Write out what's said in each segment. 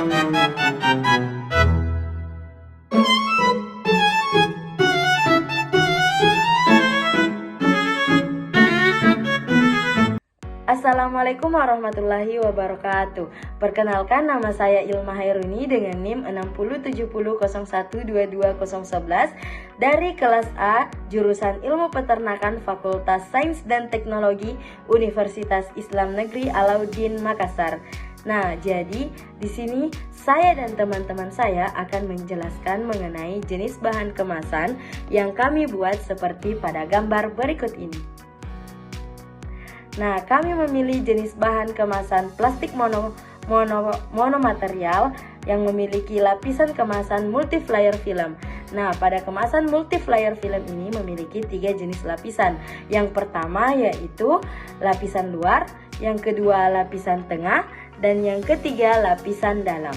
Assalamualaikum warahmatullahi wabarakatuh. Perkenalkan, nama saya Ilma Hairuni dengan NIM 6070012211 dari kelas A, jurusan Ilmu Peternakan Fakultas Sains dan Teknologi Universitas Islam Negeri Alauddin Makassar. Nah, jadi di sini saya dan teman-teman saya akan menjelaskan mengenai jenis bahan kemasan yang kami buat seperti pada gambar berikut ini. Nah, kami memilih jenis bahan kemasan plastik monomaterial yang memiliki lapisan kemasan multilayer film. Nah, pada kemasan multilayer film ini memiliki 3 jenis lapisan. Yang pertama yaitu lapisan luar, yang kedua lapisan tengah, dan yang ketiga lapisan dalam.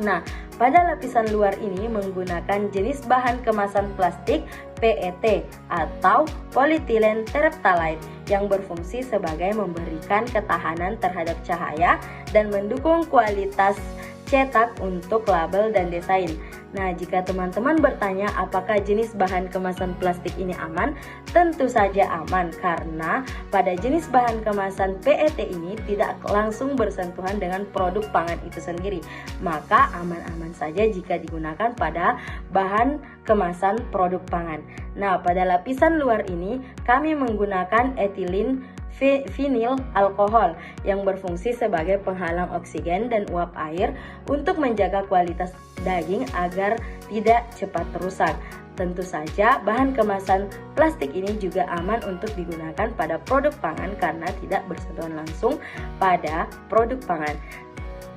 Nah, pada lapisan luar ini menggunakan jenis bahan kemasan plastik PET atau polyethylene terephthalate yang berfungsi sebagai memberikan ketahanan terhadap cahaya dan mendukung kualitas cetak untuk label dan desain. Nah, jika teman-teman bertanya apakah jenis bahan kemasan plastik ini aman, tentu saja aman karena pada jenis bahan kemasan PET ini tidak langsung bersentuhan dengan produk pangan itu sendiri. Maka aman-aman saja jika digunakan pada bahan kemasan produk pangan. Nah, pada lapisan luar ini kami menggunakan etilen vinyl alkohol yang berfungsi sebagai penghalang oksigen dan uap air untuk menjaga kualitas daging agar tidak cepat rusak. Tentu saja bahan kemasan plastik ini juga aman untuk digunakan pada produk pangan karena tidak bersentuhan langsung pada produk pangan.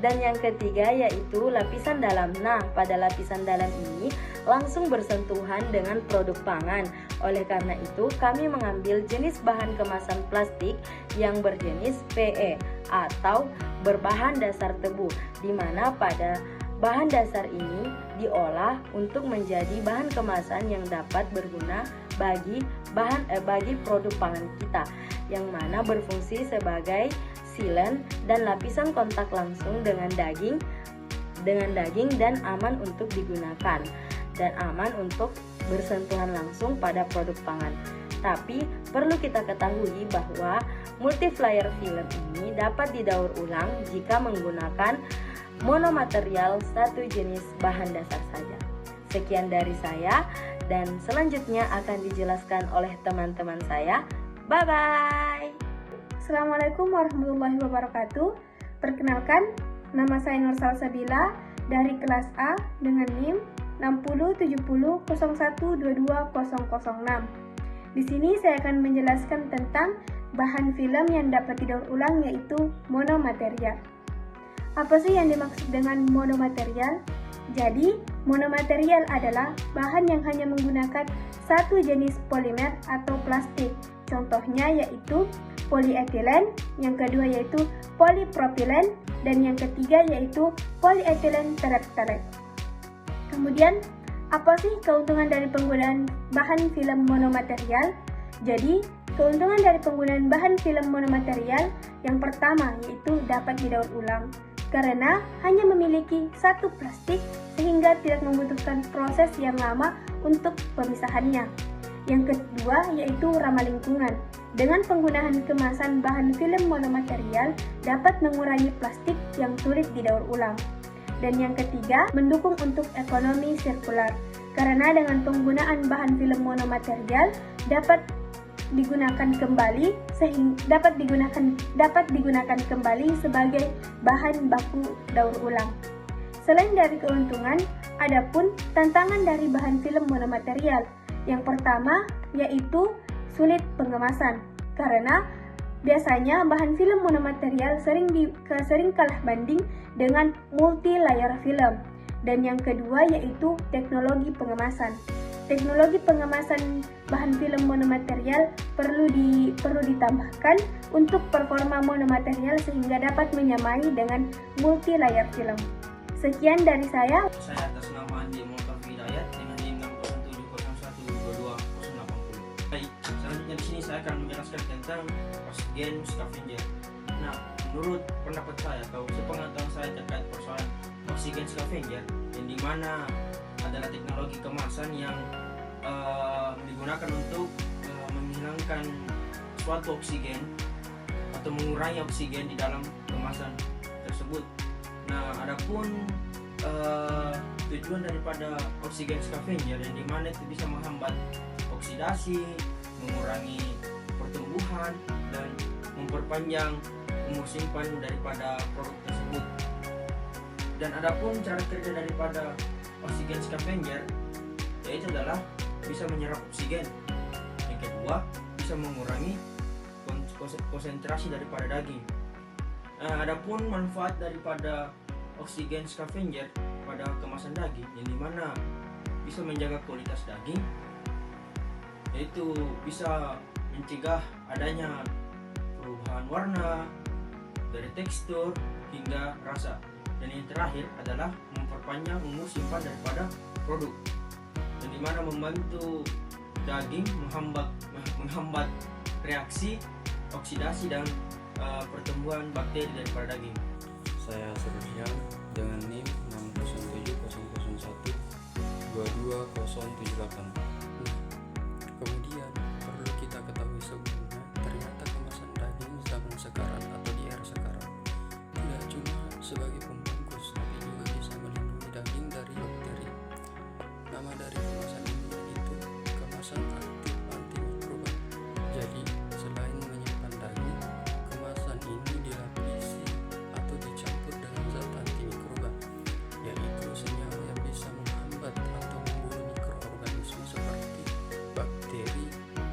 Dan yang ketiga yaitu lapisan dalam. Nah, pada lapisan dalam ini langsung bersentuhan dengan produk pangan. Oleh karena itu, kami mengambil jenis bahan kemasan plastik yang berjenis PE atau berbahan dasar tebu, di mana pada bahan dasar ini diolah untuk menjadi bahan kemasan yang dapat berguna bagi produk pangan kita, yang mana berfungsi sebagai sealant dan lapisan kontak langsung dengan daging dan aman untuk digunakan dan aman untuk bersentuhan langsung pada produk pangan. Tapi perlu kita ketahui bahwa multilayer film ini dapat didaur ulang jika menggunakan monomaterial satu jenis bahan dasar saja. Sekian dari saya dan selanjutnya akan dijelaskan oleh teman-teman saya. Bye bye. Assalamualaikum warahmatullahi wabarakatuh. Perkenalkan, nama saya Nur Salsabila dari kelas A dengan NIM 607001220006. Di sini saya akan menjelaskan tentang bahan film yang dapat didaur ulang yaitu monomaterial. Apa sih yang dimaksud dengan monomaterial? Jadi, monomaterial adalah bahan yang hanya menggunakan satu jenis polimer atau plastik. Contohnya yaitu polyethylene, yang kedua yaitu polypropylen, dan yang ketiga yaitu polyethylene terephthalate. Kemudian, apa sih keuntungan dari penggunaan bahan film monomaterial? Jadi, keuntungan dari penggunaan bahan film monomaterial yang pertama yaitu dapat didaur ulang karena hanya memiliki satu plastik sehingga tidak membutuhkan proses yang lama untuk pemisahannya. Yang kedua yaitu ramah lingkungan. Dengan penggunaan kemasan bahan film monomaterial dapat mengurangi plastik yang sulit didaur ulang. Dan yang ketiga, mendukung untuk ekonomi sirkular. Karena dengan penggunaan bahan film monomaterial dapat digunakan kembali sebagai bahan baku daur ulang. Selain dari keuntungan, adapun tantangan dari bahan film monomaterial. Yang pertama yaitu sulit pengemasan, karena biasanya bahan film monomaterial sering kalah banding dengan multi-layer film. Dan yang kedua yaitu teknologi pengemasan. Teknologi pengemasan bahan film monomaterial perlu ditambahkan untuk performa monomaterial sehingga dapat menyamai dengan multi-layer film. Sekian dari saya. Saya atas nama Andi Muhammad Hidayat dengan NIM 6070012280. Baik, selanjutnya di sini saya akan menjelaskan tentang oksigen scavenger. Nah, menurut pendapat saya atau sepengetahuan saya terkait persoalan oksigen scavenger, yang dimana adalah teknologi kemasan yang digunakan untuk menghilangkan suatu oksigen atau mengurangi oksigen di dalam kemasan tersebut. Nah, adapun tujuan daripada oksigen scavenger yang dimana itu bisa menghambat oksidasi, mengurangi pertumbuhan, dan memperpanjang umur simpan daripada produk tersebut. Dan adapun cara kerja daripada oksigen scavenger yaitu adalah bisa menyerap oksigen. Yang kedua, bisa mengurangi konsentrasi daripada daging. Adapun manfaat daripada oksigen scavenger pada kemasan daging yang dimana bisa menjaga kualitas daging, yaitu bisa mencegah adanya perubahan warna dari tekstur hingga rasa. Dan yang terakhir adalah memperpanjang umur simpan daripada produk, yang dimana membantu daging menghambat reaksi oksidasi dan pertumbuhan bakteri daripada daging. Saya Sebastian dengan NIM 60701220078. Kemudian perlu kita ketahui sebelumnya, ternyata kemasan daging zaman sekarang atau di era sekarang tidak cuma sebagai pembungkus, tapi juga bisa melindungi daging dari bakteri. Nama dari kemasan ini yaitu kemasan aktif antimikroba. Jadi selain menyimpan daging, kemasan ini dilapisi atau dicampur dengan zat antimikroba, yaitu senyawa yang bisa menghambat atau membunuh mikroorganisme seperti bakteri,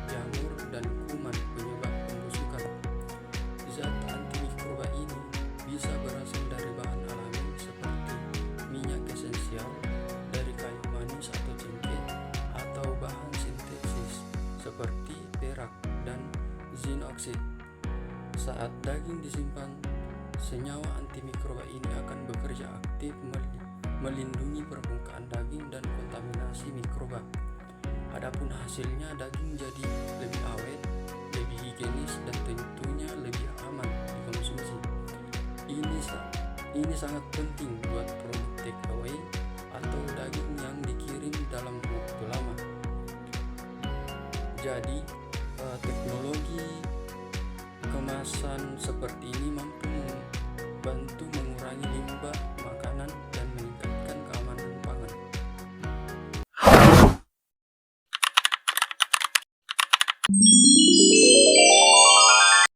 jamur, dan kuman penyebab pembusukan. Zat antimikroba ini bisa berasal dari bahan alami seperti minyak esensial dari kayu manis atau cengkeh, atau bahan sintesis seperti perak dan zinc oxide. Saat daging disimpan, senyawa antimikroba ini akan bekerja aktif melindungi permukaan daging dan kontaminasi mikroba. Adapun hasilnya, daging jadi lebih awet, lebih higienis, dan tentunya lebih aman dikonsumsi. Ini sangat penting buat produk take away atau daging yang dikirim dalam waktu lama. Jadi teknologi kemasan seperti ini mampu membantu